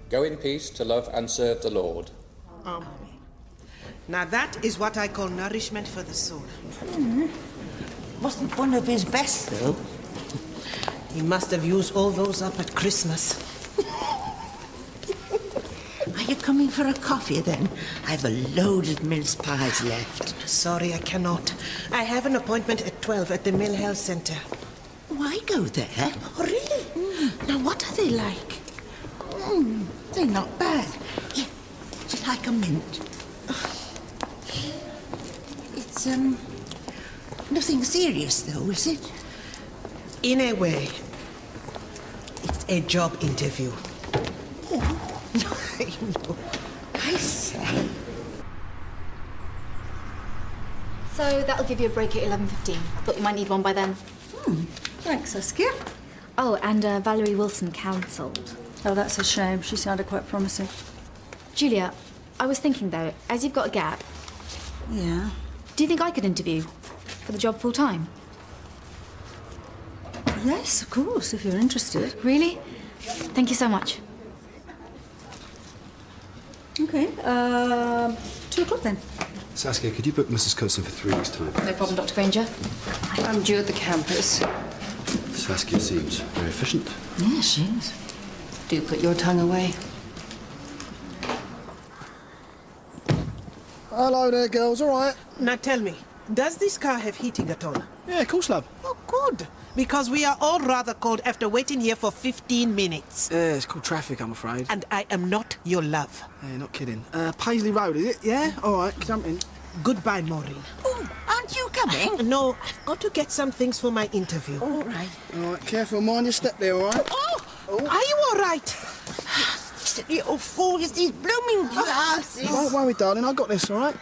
Go in peace to love and serve the Lord. Now that is what I call nourishment for the soul. Wasn't one of his best, though. He must have used all those up at Christmas. Are you coming for a coffee, then? I've a load of mince pies left. Sorry, I cannot. I have an appointment at 12 at the Mill Health Centre. Why go there? Oh, really? Now, what are they like? They're not bad. Yeah, would you like a mint? It's, nothing serious, though, is it? In a way, it's a job interview. I know. I say. So that'll give you a break at 11:15. Thought you might need one by then. Thanks, Saskia. Oh, and Valerie Wilson cancelled. Oh, that's a shame. She sounded quite promising. Julia, I was thinking though, as you've got a gap, Yeah. do you think I could interview for the job full time? Yes, of course, if you're interested. Really? Thank you so much. Okay, 2 o'clock then. Saskia, could you book Mrs. Coulson for 3 weeks' time? No problem, Dr. Granger. I'm due at the campus. Saskia seems very efficient. Yeah, she is. Do put your tongue away. Hello there, girls. All right? Now tell me, does this car have heating at all? Yeah, of course, love. Oh, good. Because we are all rather cold after waiting here for 15 minutes. Yeah, it's called traffic, I'm afraid. And I am not your love. Yeah, not kidding. Paisley Road, is it? Yeah? All right, jump in. Goodbye, Maureen. Oh, aren't you coming? No, I've got to get some things for my interview. All right. All right, careful. Mind your step there, all right? Are you all right? Little fool, it's these blooming glasses. Don't worry, darling. I got this, all right?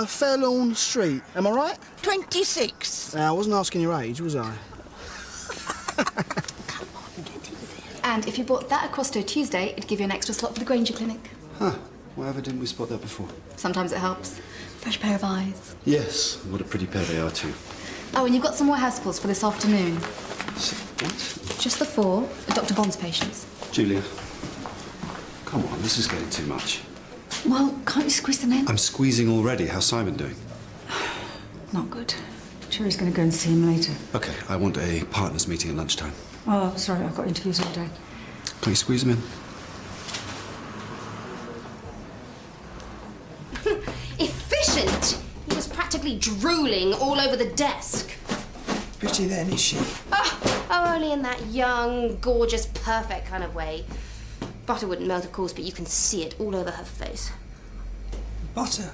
Fairlawn Street. Am I right? 26. I wasn't asking your age, was I? And if you bought that across to a Tuesday, it'd give you an extra slot for the Granger Clinic. Huh. Whatever didn't we spot that before? Sometimes it helps. Fresh pair of eyes. Yes. What a pretty pair they are, too. Oh, and you've got some more house calls for this afternoon. What? Just the 4 Dr. Bond's patients. Julia. Come on, this is getting too much. Well, can't you squeeze them in? I'm squeezing already. How's Simon doing? Not good. Sure he's going to go and see him later. Okay, I want a partners meeting at lunchtime. Oh, sorry, I've got interviews all day. Can you squeeze them in? Efficient! He was practically drooling all over the desk. Pretty then, is she? Oh, only in that young, gorgeous, perfect kind of way. Butter wouldn't melt, of course, but you can see it all over her face. Butter?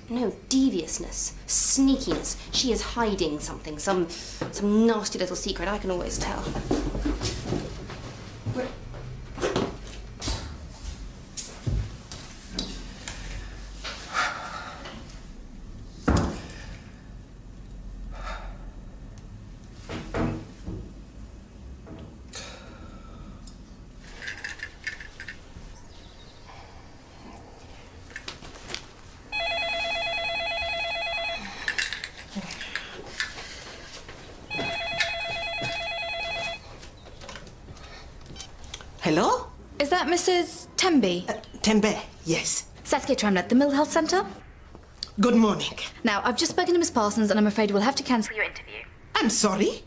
No, deviousness, sneakiness. She is hiding something, some nasty little secret. I can always tell. Hello? Is that Mrs. Temby? Tembe, yes. Saskia Tramlett, the Mill Health Centre? Good morning. Now, I've just spoken to Miss Parsons and I'm afraid we'll have to cancel your interview. I'm sorry.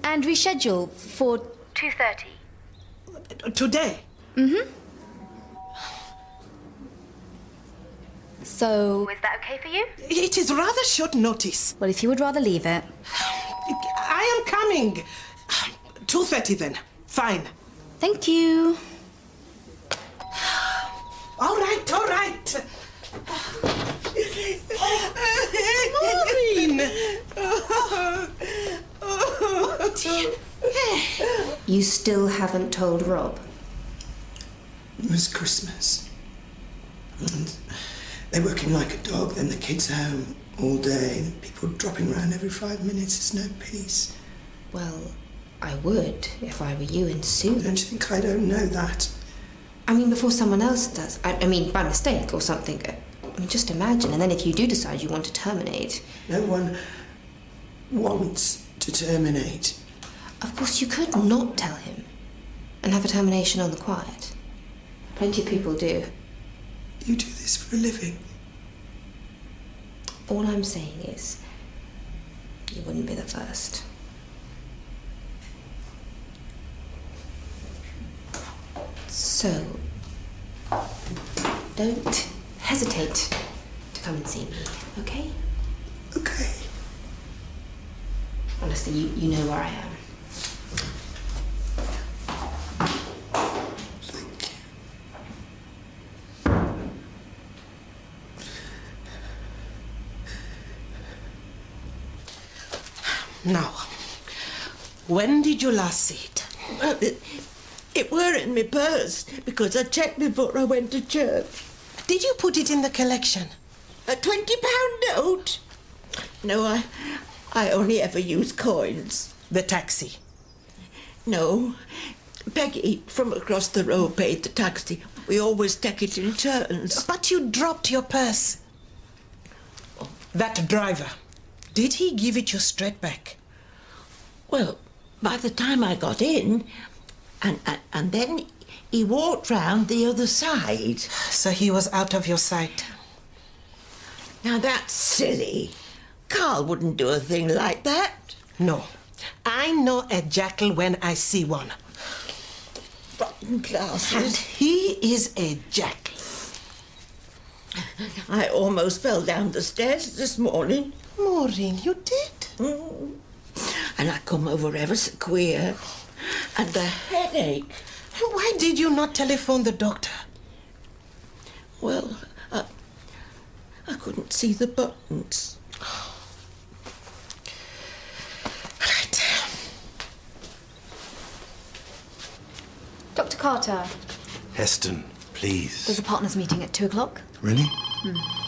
And reschedule for 2:30. Today? So, is that okay for you? It is rather short notice. Well, if you would rather leave it. I am coming. 2:30 then. Fine. Thank you. All right, all right. Maureen! You still haven't told Rob? It was Christmas. And they're working like a dog, then the kids home all day, and people dropping around every 5 minutes. There's no peace. Well, I would if I were you and Sue. Don't you think I don't know that? I mean, before someone else does. I mean, by mistake or something. I mean, just imagine. And then if you do decide you want to terminate. No one wants to terminate. Of course, you could not tell him and have a termination on the quiet. Plenty of people do. You do this for a living. All I'm saying is, you wouldn't be the first. So, don't hesitate to come and see me, okay? Okay. Honestly, you know where I am. Thank you. Now, when did you last see it? Well, it were in my purse because I checked before I went to church. Did you put it in the collection? A £20 note? No, I only ever use coins. The taxi? No. Peggy from across the road paid the taxi. We always take it in turns. But you dropped your purse. That driver, did he give it you straight back? Well, by the time I got in, and then he walked round the other side. So he was out of your sight. Now that's silly. Carl wouldn't do a thing like that. No. I know a jackal when I see one. Rotten And glasses. he is a jackal. I almost fell down the stairs this morning. Maureen, you did? And I come over ever so queer. And the headache. Why did you not telephone the doctor? Well, I couldn't see the buttons. Right. Dr. Carter, Heston, please. there's a partners meeting at 2 o'clock. Really?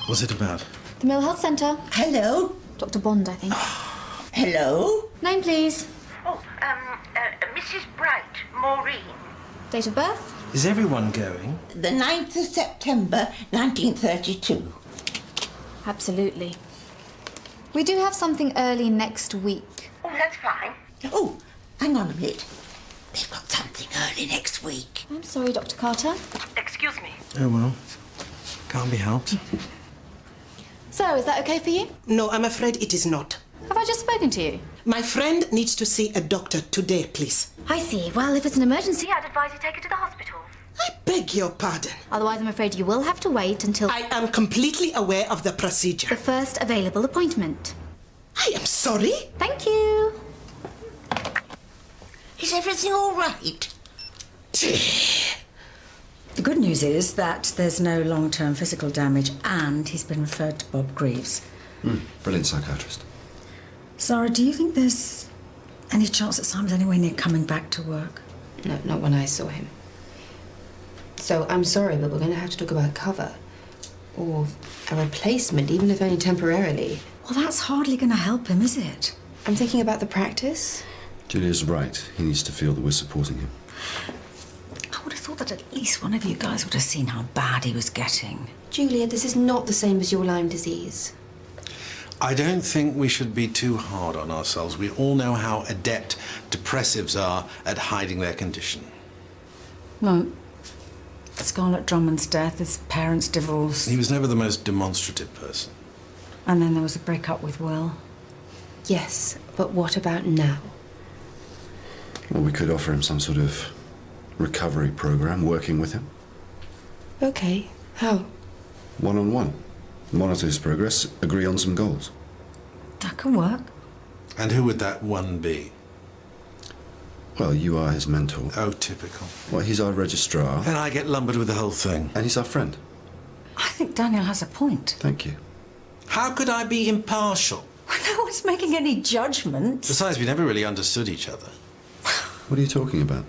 What's it about? The Mill Health Centre. Hello? Dr. Bond, I think. Hello? Name, please. Oh, Mrs. Bright, Maureen. Date of birth. Is everyone going? The 9th of September, 1932. Absolutely. We do have something early next week. Oh, that's fine. Oh, hang on a minute. They've got something early next week. I'm sorry, Dr. Carter. Excuse me. Oh, well. Can't be helped. So, is that okay for you? No, I'm afraid it is not. Have I just spoken to you? My friend needs to see a doctor today, please. I see. Well, if it's an emergency, I'd advise you take her to the hospital. I beg your pardon. otherwise I'm afraid you will have to wait until I am completely aware of the the procedure. first available appointment. I am sorry. Thank you. Is everything all right? The good news is that there's no long-term physical damage and he's been referred to Bob Greaves. Brilliant psychiatrist. Sarah, do you think there's any chance that Simon's anywhere near coming back to work? No, not when I saw him. So I'm sorry, but we're going to have to talk about cover. Or a replacement, even if only temporarily. Well, that's hardly going to help him, is it? I'm thinking about the practice. Julia's right. He needs to feel that we're supporting him. I would have thought that at least one of you guys would have seen how bad he was getting. Julia, this is not the same as your Lyme disease. I don't think we should be too hard on ourselves. We all know how adept depressives are at hiding their condition. No. Scarlett Drummond's death, his parents' divorce, He was never the most demonstrative person. and then there was a break-up with Will. Yes, but what about now? Well, we could offer him some sort of recovery program, working with him. Okay, how? One-on-one. Monitor his progress, agree on some goals. That can work. And who would that one be? Well, you are his mentor. Oh, typical. Well, he's our registrar. And I get lumbered with the whole thing. And he's our friend. I think Daniel has a point. Thank you. How could I be impartial? No one's making any judgments. Besides, we never really understood each other. What are you talking about?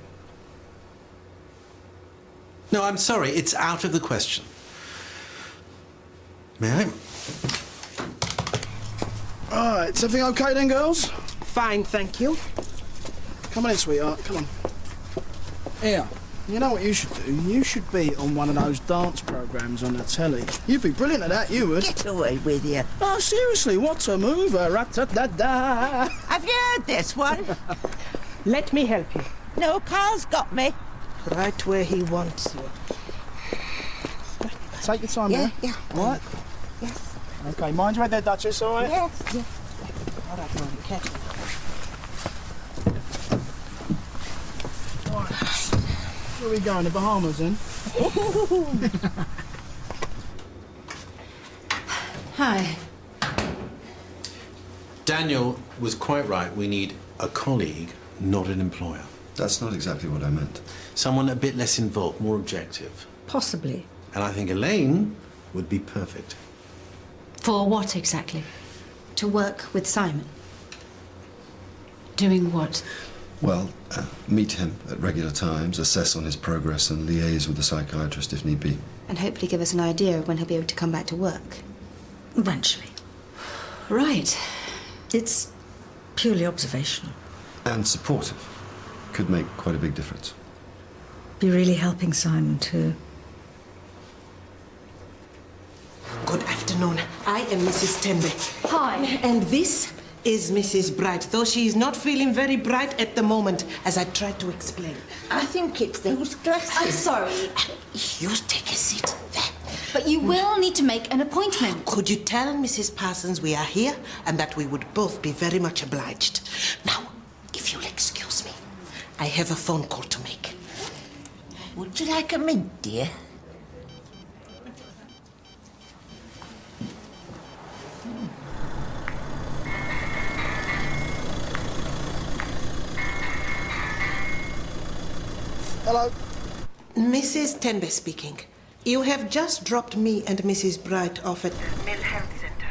No, I'm sorry. It's out of the question. May I? All right, is everything okay then, girls? Fine, thank you. Come on in, sweetheart, come on. Here, you know what you should do? You should be on one of those dance programmes on the telly. You'd be brilliant at that, you would. Get away with you. Oh, seriously, what's a mover? Rat-ta-da-da. Have you heard this one? Let me help you. No, Carl's got me. Right where he wants you. take your time, Yeah, yeah? yeah. All right? Yes. Okay, mind your head there, Duchess, all right? Yes, yes. All right, Mum, be careful. All right. Where are we going? The Bahamas, then? Hi. Daniel was quite right. We need a colleague, not an employer. That's not exactly what I meant. Someone a bit less involved, more objective. Possibly. And I think Elaine would be perfect. For what exactly? To work with Simon. Doing what? Well, meet him at regular times, assess on his progress, and liaise with the psychiatrist if need be. And hopefully give us an idea of when he'll be able to come back to work. Eventually. Right. It's purely observational. And supportive. Could make quite a big difference. Be really helping Simon too. Good afternoon. I am Mrs. Tembe. Hi. And this is Mrs. Bright, though she is not feeling very bright at the moment, as I tried to explain. I think it's those glasses. I'm sorry, You take a seat there. but you will need to make an appointment. Could you tell Mrs. Parsons we are here and that we would both be very much obliged? Now, if you'll excuse me, I have a phone call to make. Would you like a mint, dear? Hello? Mrs. Tembe speaking. You have just dropped me and Mrs. Bright off at Mill Health Center.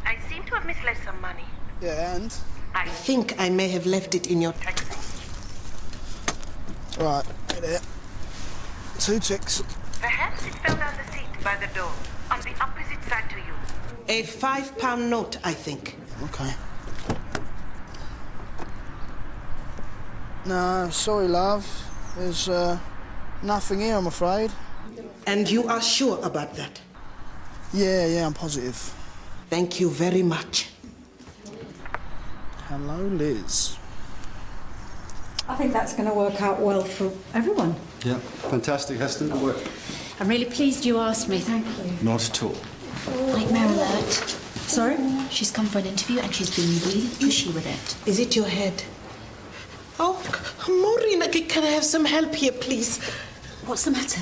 I seem to have misled some money. Yeah, and? I think I may have left it in your taxi. Right, get it. 2 ticks. Perhaps it fell down the seat by the door, on the opposite side to you. A £5 note, I think. Okay. No, sorry, love. There's nothing here, I'm afraid. And you are sure about that? Yeah, I'm positive. Thank you very much. Hello, Liz. I think that's going to work out well for everyone. Yeah, fantastic, Heston. Good work. I'm really pleased you asked me, thank you. Not at all. Nightmare alert. Sorry? She's come for an interview and she's been really pushy with it. Is it your head? Oh, Maureen, can I have some help here, please? What's the matter?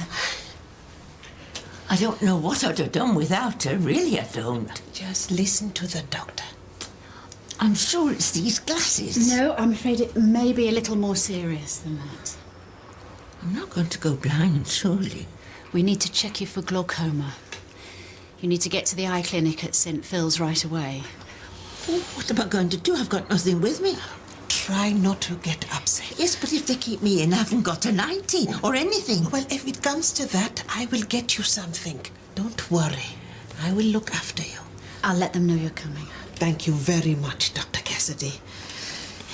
I don't know what I'd have done without her, really I don't. Just listen to the doctor. I'm sure it's these glasses. No, I'm afraid it may be a little more serious than that. I'm not going to go blind, surely. We need to check you for glaucoma. You need to get to the eye clinic at St. Phil's right away. Oh, what am I going to do? I've got nothing with me. Try not to get upset. Yes, but if they keep me in, I haven't got a nightie or anything. Well, if it comes to that, I will get you something. Don't worry. I will look after you. I'll let them know you're coming. Thank you very much, Dr. Cassidy.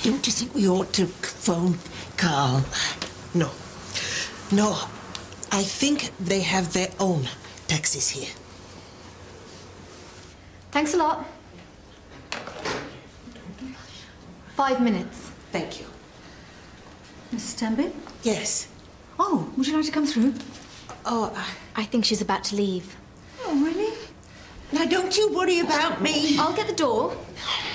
Don't you think we ought to phone Carl? No. I think they have their own taxis here. Thanks a lot. 5 minutes. Thank you. Mrs. Tenby? Yes. Oh, would you like to come through? Oh, I think she's about to leave. Oh, really? Now, don't you worry about me. I'll get the door.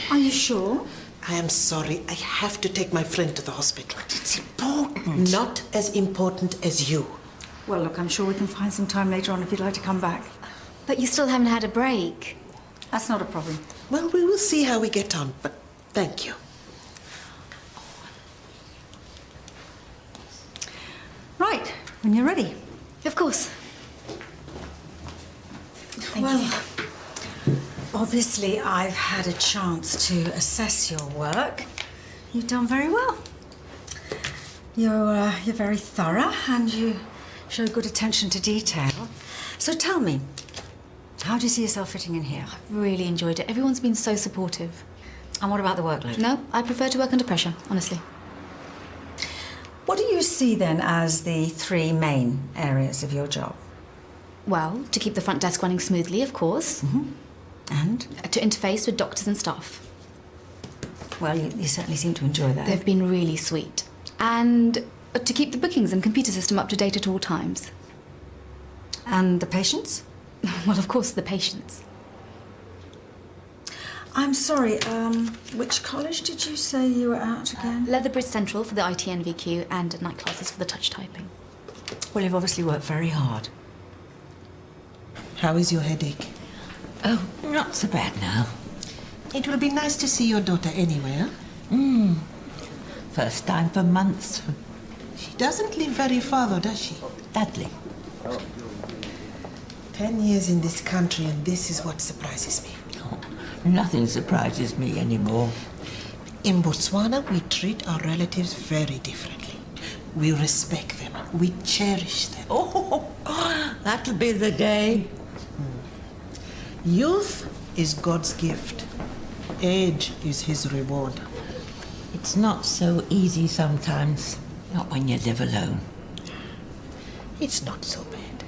Are you sure? I am sorry. I have to take my friend to the hospital. It's important. Not as important as you. Well, look, I'm sure we can find some time later on if you'd like to come back. But you still haven't had a break. That's not a problem. Well, we will see how we get on, but thank you. Right, when you're ready. Of course. Well, obviously I've had a chance to assess your work. You've done very well. You're very thorough and you show good attention to detail. So tell me, how do you see yourself fitting in here? I've really enjoyed it. Everyone's been so supportive. And what about the workload? No, I prefer to work under pressure, honestly. What do you see then as the 3 main areas of your job? Well, to keep the front desk running smoothly, of course. And? To interface with doctors and staff. Well, you certainly seem to enjoy that. They've been really sweet. And to keep the bookings and computer system up to date at all times. And the patients? Well, of course, the patients. I'm sorry, which college did you say you were at again? Leatherbridge Central for the ITNVQ and night classes for the touch typing. Well, you've obviously worked very hard. How is your headache? Oh, not so bad now. It will be nice to see your daughter anyway, First time for months. She doesn't live very far, though, does she? Dudley. 10 years in this country, and this is what surprises me. Oh, nothing surprises me anymore. In Botswana, we treat our relatives very differently. We respect them. We cherish them. Oh, that'll be the day. Youth is God's gift. Age is his reward. It's not so easy sometimes. Not when you live alone. It's not so bad.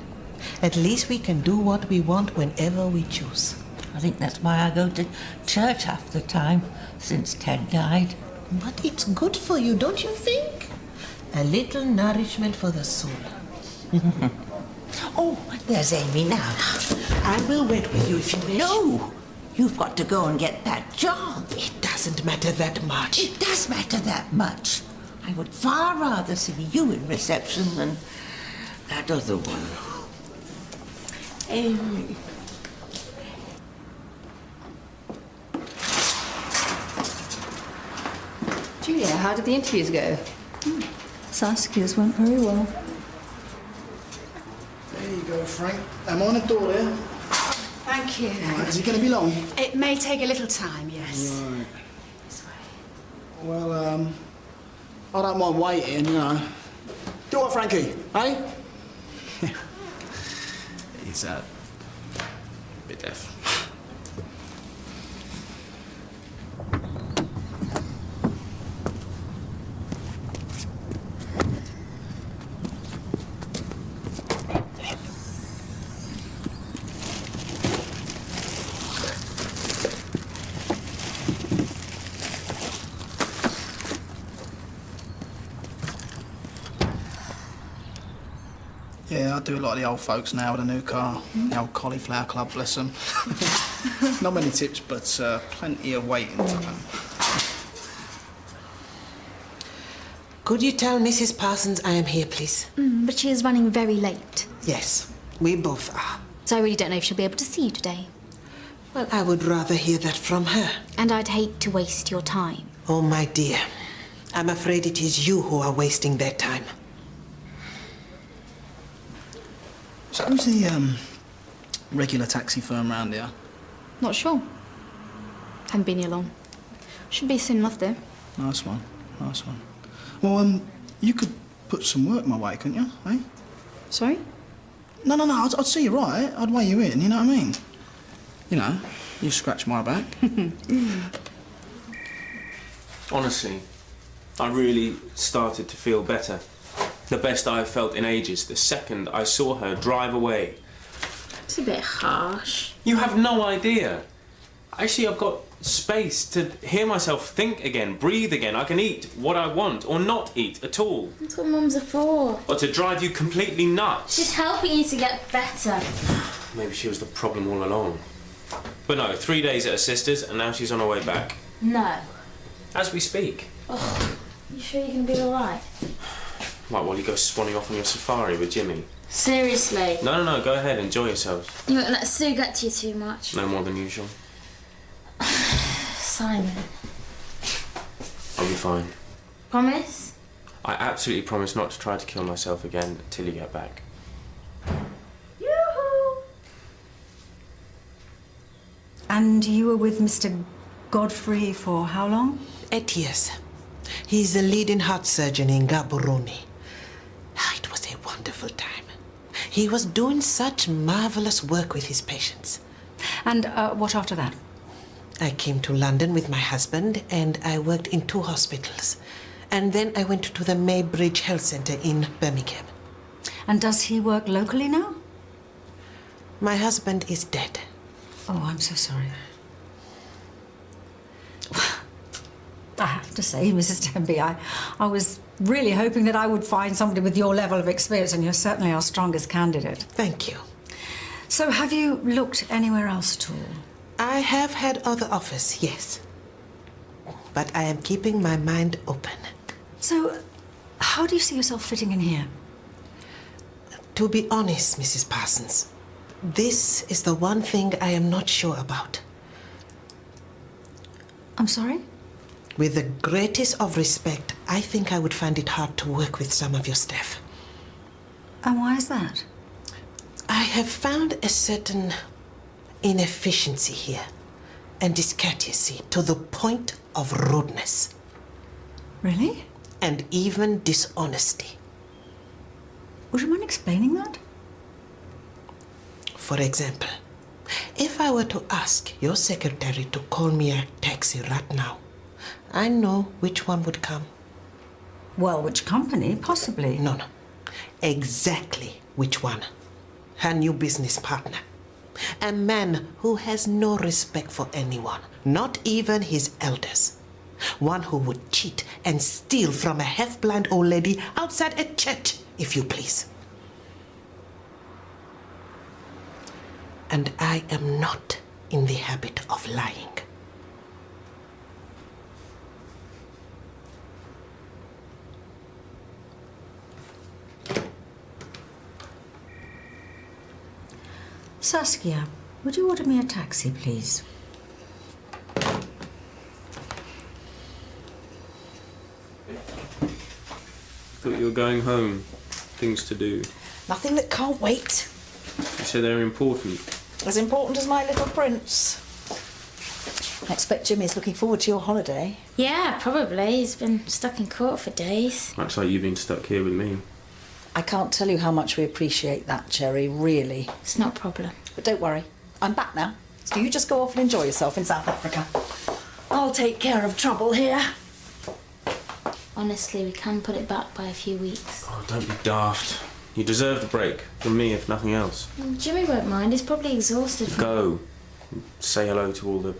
At least we can do what we want whenever we choose. I think that's why I go to church half the time, since Ted died. But it's good for you, don't you think? A little nourishment for the soul. Oh, there's Amy now. I will wait with you if you wish. No! You've got to go and get that job. It doesn't matter that much. It does matter that much. I would far rather see you in reception than that other one. Amy. Julia, how did the interviews go? Saskia's went very well. There you go, Frank. I'm on the door there. Thank you. Right, is it going to be long? It may take a little time, yes. Right. Well, I don't mind waiting, you know. Do what, Frankie? Eh? He's a bit deaf. Yeah, I do a lot of the old folks now with a new car. The old cauliflower club, bless them. Not many tips, but plenty of waiting time. Could you tell Mrs. Parsons I am here, please? But she is running very late. Yes, we both are. So I really don't know if she'll be able to see you today. Well, I would rather hear that from her. And I'd hate to waste your time. Oh, my dear. I'm afraid it is you who are wasting their time. So who's the regular taxi firm round here? Not sure. Haven't been here long. Should be soon enough, though. Nice one, nice one. Well, you could put some work my way, couldn't you, eh? Sorry? No, I'd see you right. I'd weigh you in, you know what I mean? You know, you scratch my back. Honestly, I really started to feel better. The best I've felt in ages, the second I saw her drive away. It's a bit harsh. You have no idea. Actually, I've got space to hear myself think again, breathe again. I can eat what I want or not eat at all. That's what mums are for. Or to drive you completely nuts. She's helping you to get better. Maybe she was the problem all along. But no, 3 days at her sister's and now she's on her way back. No. As we speak. Oh, you sure you can be alright? Right, while you go swanning off on your safari with Jimmy. Seriously? No, go ahead, enjoy yourselves. You won't let Sue get to you too much. No more than usual. Simon. I'll be fine. Promise? I absolutely promise not to try to kill myself again until you get back. Yoo-hoo! And you were with Mr. Godfrey for how long? 8 years. He's the leading heart surgeon in Gaborone. It was a wonderful time. He was doing such marvelous work with his patients. And what after that? I came to London with my husband and I worked in 2 hospitals. And then I went to the Maybridge Health Centre in Birmingham. And does he work locally now? My husband is dead. Oh, I'm so sorry. I have to say, Mrs. Denby, I was really hoping that I would find somebody with your level of experience, and you're certainly our strongest candidate. Thank you. So have you looked anywhere else at all? I have had other offers, yes. But I am keeping my mind open. So, how do you see yourself fitting in here? To be honest, Mrs. Parsons, this is the one thing I am not sure about. I'm sorry? With the greatest of respect, I think I would find it hard to work with some of your staff. And why is that? I have found a certain inefficiency here and discourtesy to the point of rudeness. Really? And even dishonesty. Would you mind explaining that? For example, if I were to ask your secretary to call me a taxi right now, I know which one would come. Well, which company? Possibly. No. Exactly which one. Her new business partner. A man who has no respect for anyone, not even his elders. One who would cheat and steal from a half-blind old lady outside a church, if you please. And I am not in the habit of lying. Saskia, would you order me a taxi, please? Thought you were going home. Things to do. Nothing that can't wait. You said they're important. As important as my little prince. I expect Jimmy's looking forward to your holiday. Yeah, probably. He's been stuck in court for days. Looks like you've been stuck here with me. I can't tell you how much we appreciate that, Cherry, really. It's not a problem. But don't worry, I'm back now. So you just go off and enjoy yourself in South Africa. I'll take care of trouble here. Honestly, we can put it back by a few weeks. Oh, don't be daft. You deserve the break. From me, if nothing else. Jimmy won't mind. He's probably exhausted. Go. Say hello to all the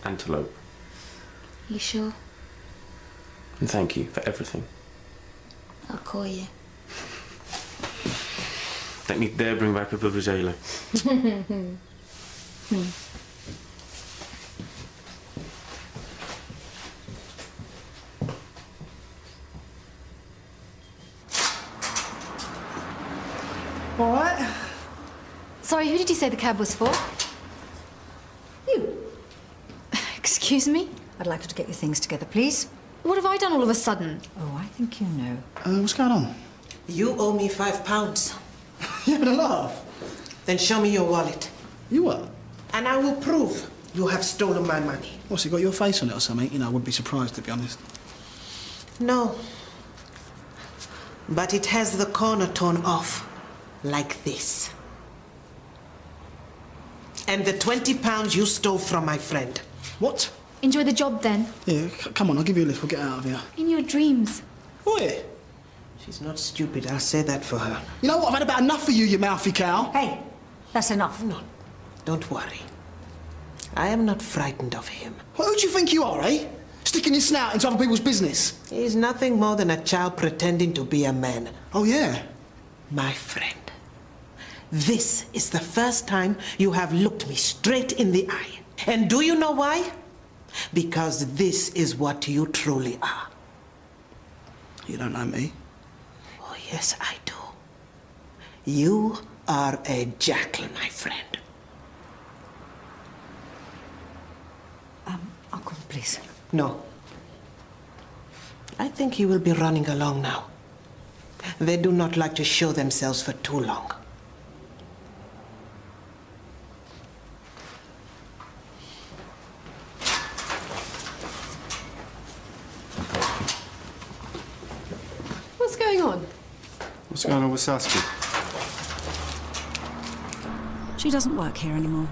antelope. You sure? And thank you for everything. I'll call you. Don't you dare bring back a vuvuzela. All right. Sorry, who did you say the cab was for? You. Excuse me? I'd like you to get your things together, please. What have I done all of a sudden? Oh, I think you know. What's going on? You owe me £5. You having a laugh? Then show me your wallet. You what? And I will prove you have stolen my money. What's it got your face on it or something? You know, I wouldn't be surprised, to be honest. No. But it has the corner torn off, like this. And the £20 you stole from my friend. What? Enjoy the job then. Yeah, come on, I'll give you a lift. We'll get out of here. In your dreams. Oi! She's not stupid, I'll say that for her. You know what? I've had about enough of you, you mouthy cow. Hey, that's enough. No, don't worry. I am not frightened of him. Well, who do you think you are, eh? Sticking your snout into other people's business. He's nothing more than a child pretending to be a man. Oh, yeah? My friend, this is the first time you have looked me straight in the eye. And do you know why? Because this is what you truly are. You don't know me. Oh, yes, I do. You are a jackal, my friend. Uncle, please. No. I think he will be running along now. They do not like to show themselves for too long. What's going on? What's going on with Saskia? She doesn't work here anymore.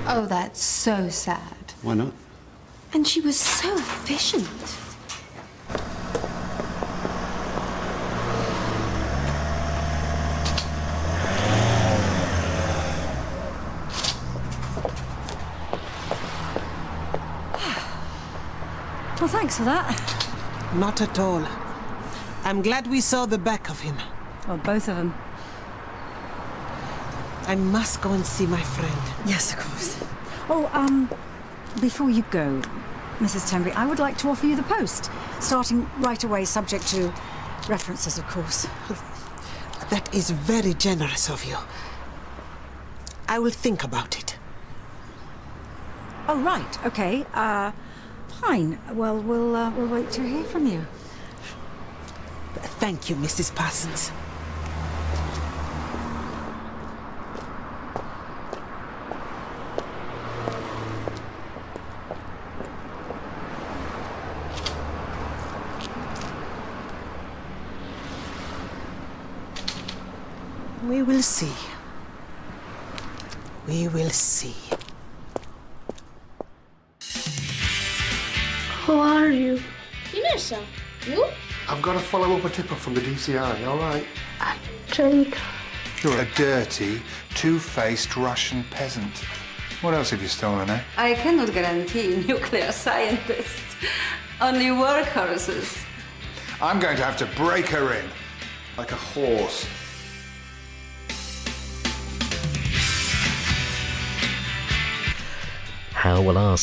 Oh, that's so sad. Why not? And she was so efficient. Well, thanks for that. Not at all. I'm glad we saw the back of him. Well, both of them. I must go and see my friend. Yes, of course. Oh, before you go, Mrs. Tenbury, I would like to offer you the post, starting right away, subject to references, of course. That is very generous of you. I will think about it. Oh, right. Okay. Fine. Well, we'll wait to hear from you. Thank you, Mrs. Parsons. We will see. We will see. Who are you? Inessa. You? I've got to follow up a tip-off from the DCI, all right? Angelica. You're a dirty, two-faced Russian peasant. What else have you stolen, eh? I cannot guarantee nuclear scientists. Only workhorses. I'm going to have to break her in. Like a horse. Hal will ask.